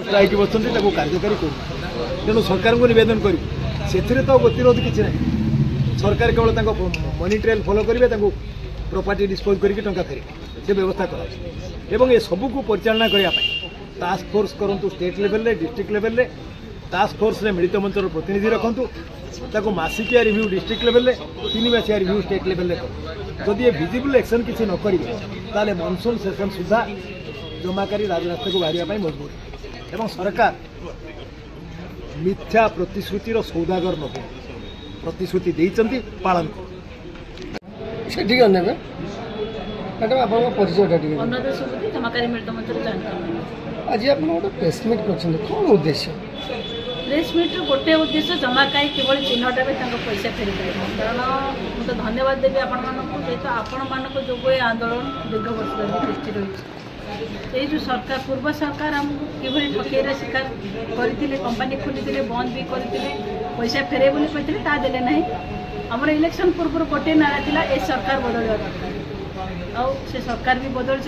Strike बसुँच कार्यकारी कर तेणु सरकार को नवेदन कर तो गतिरोध किसी ना सरकार केवल मनी ट्रेल फॉलो करेंगे प्रॉपर्टी डिस्पोज करके टंका फेरे से व्यवस्था कर ये सबको परिचालना करने टास्क फोर्स करूँ state level district level task force रे मिलित मंचर प्रतिनिधि रखु मासिकिया रिव्यू डिस्ट्रिक्ट लेवल 3 मासिया रिव्यू स्टेट लेवल जदि ये विजिबल एक्शन किसी न करेंगे मनसून सेशन सुधा जमाकारी राजरास्ता को बाहर मजबूर एवं सरकार मिथ्या प्रतिश्रुतिर सौदागर न प्रतिश्रुति देइचंती पालन ठीक है मैडम आप परिचय आज आप प्रेसमिट कर कौन उद्देश्य प्रेसमिट्र गोटे उद्देश्य जमाकाई केवल चिन्हटा भी पैसा फेरी पार कारण मुझे धन्यवाद देवी आपण जेहेतु आपण मान जो आंदोलन दीर्घ वर्ष धरी दृष्टि रही जो सरकार पूर्व सरकार आमको किभली ठकेर शिकार करते कंपानी खोली बंद भी करते पैसा फेरे बोली कहते ता देले ना आमर इलेक्शन पूर्व गोटे नारा था ए सरकार बदलवा दरकार आउ से सरकार भी बदल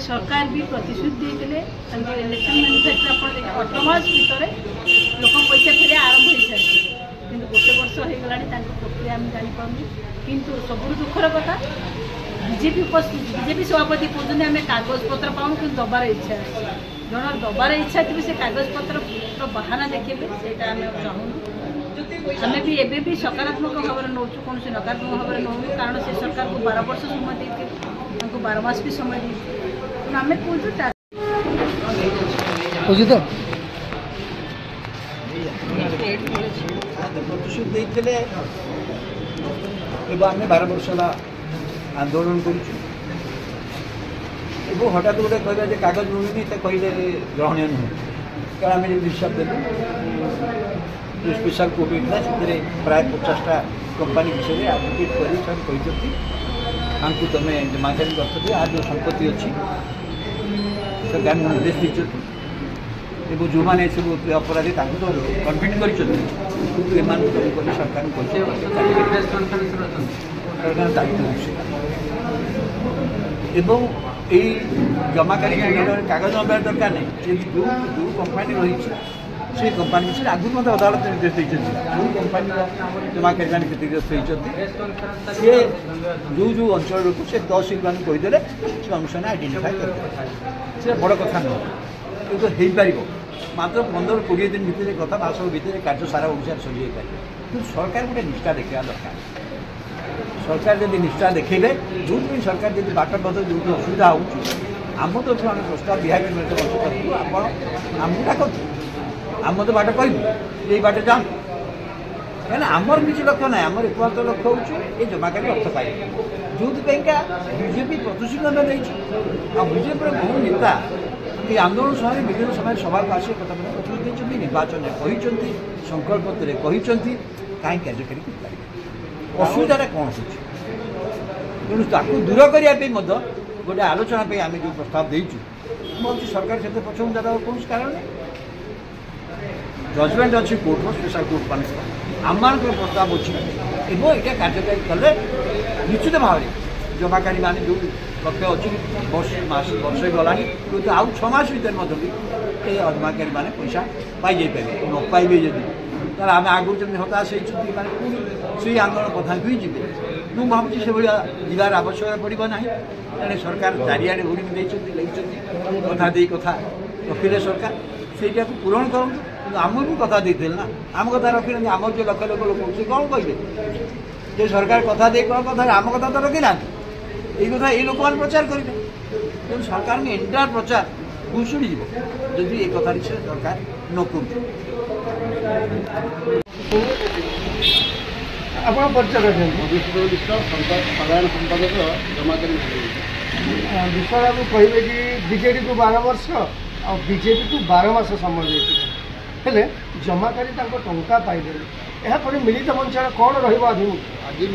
सरकार भी प्रतिश्रुति देते इलेक्शन मैनिफेस्टो आप 8 मास भितर लोक पैसा फेरे आरंभ हो सारी कि गोटे वर्ष हो गला प्रक्रिया आम जापारू किंतु सब दुखर कथा बीजेपी सभापति कहते आम कागज पत्र पाऊँ कि दबार इच्छा जन दबार इच्छा थी से कागज पत्र बहाना देखिए से आम चाहूँ आम भी एबे भी सकारात्मक भाव नौ कौन से नकारात्मक भाव नौ कारण से सरकार को 12 वर्ष समय देते 12 मास भी समय देते आम कौन प्रतिश्रुति आम 12 वर्ष आंदोलन कर हठात गोटे कहवा कागज मिलूनी तो कहले ग्रहणीय नुह कारण आम जब हिसाब देलु स्पेशल कोर्ट होता से प्राय 50टा कंपानी विषय में एडवोकेट कर तुम्हें जमाकारी करते आज जो संपत्ति अच्छी सरकार निर्देश देते जो मैंने सब अपराधी तो कन्विक्ट कर सरकार जमाकारी कागज नबार दरकार नहीं जो कंपानी रही से कंपानी विषय आगुरी मतलब अदालत निर्देश देते जो कंपानी जमाकारी मैंने क्षतिग्रस्त होती सी जो जो अंचल से तहसिल मान कहीदे से अनुसार आइडेंटिफाई कर बड़ कथा नुह कितु हो पार मात्र 15-20 दिन भितर कथा मास भितर कार्य सारा ओडिशा सरी पारे कि सरकार गोटे निष्ठा देखा दरकार सरकार जब निष्ठा देखेले जो सरकार जब बाट बद जो असुविधा होम तो प्रस्ताव बिहार आमको डाक आम तो बाट कहूँ ये बाट जाऊँ कहीं आमर किसी लक्ष्य ना आमर एकमात्र लक्ष्य हो जमाकारी अर्थ पाइबा जो बीजेपी प्रतिश्रुति नहीं बीजेपी बहु नेता ये आंदोलन समय विभिन्न समय सभा को आस प्रतिश्रुति निर्वाचन में कहते संकल्प पत्र कहते कहीं कार्यकारी करें असुविधा कौन हो तेणु दूर करने गोटे आलोचना आम जो प्रस्ताव देचु मुझे सरकार से पछुआ जाता कौन कारण नहीं जजमेंट अच्छी कोर्टर स्पेशल कोर्ट मान आम प्रस्ताव अच्छी यहाँ कार्यकारी कले निश्चित भाव में जमाकारी मान जो लक्ष्य अच्छी वर्ष गला कि आउ 6 मास भर ये जमाकारी मैंने पैसा पाई पारे न पाइबे जब आम आगुरी जमी हताश होती से आंदोलन कथा ही जी मुझे भावी से भाया जीवार आवश्यकता पड़ना तेणु सरकार चारिआडे होर्डिंग कथा दे कथा रखिले सरकार से पूरण करूँ आम भी कथा देते ना आम कथा रखी ना आम जो लक्ष लक्ष लोग से कौन कहे जे सरकार कथा दे कौन कथा आम कथा तो रखी ना ये कथा ये लोक मैंने प्रचार करेंगे तेणु सरकार में एंटायर प्रचार भूषुड़ी जदि ये कथा सरकार न कर साधारण संपादक जमाकारी विश्व बाबू कहे कि बीजेडी को 12 वर्ष और बीजेपी को 12 मास समय हेले जमाकारी टंका पाइले यापर मिलित मंच कौन रही आज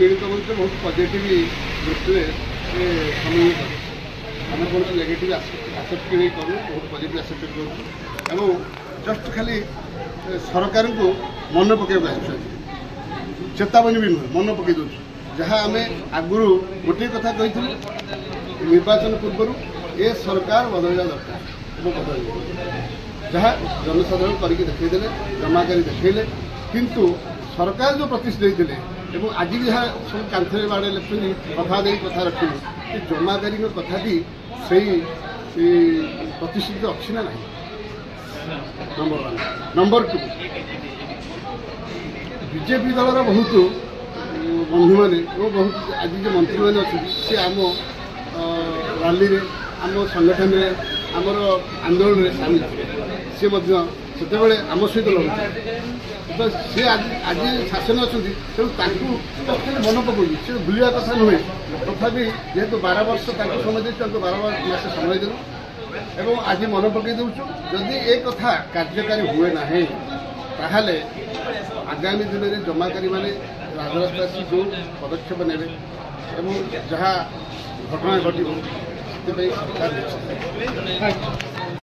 मिलित मंच बहुत पॉजिटिव दृष्टि आम कौन नेगेटिव आसेप्ट करूँ बहुत पॉजिटिव आसेप्ट करूँ जस्ट खाली सरकार को मन पकड़ चेतावनी भी नुह मन पकई दूँ जहाँ आम आगु गोटे कथा कही निर्वाचन पूर्व ये सरकार बदलवा दरकार बदल जहाँ जनसाधारण करके देखईदे जमाकारी देखले किंतु सरकार जो प्रतिश्रुति देते आज भी जहाँ सब कांथरे बाड़े लिखुनि कथा दे कथा रखुनि जमाकारी कथा भी से प्रतिश्रुति अच्छी ना नहीं। नंबर 1 नंबर 2 बीजेपी दलर बहुत बंधु मैंने बहुत आज जो मंत्री मैंने अच्छे सी आम रैली आम संगठन में आमर आंदोलन में सामिल थे सी से आम सहित लगे तो सी आज शासन अच्छा तेणु मन पकड़ सी भूलिया कथा नुहे तथापि जेहेतु 12 वर्ष समय दे 12 मास समय देलु एवं आज मन पकई दूचु जदि ए कथा कार्यकारी हुए ना ताहले आगामी दिन में जमाकारी माने राजरास्ता आसी जो पदक्षेप ने जहाँ घटना घटो से सरकार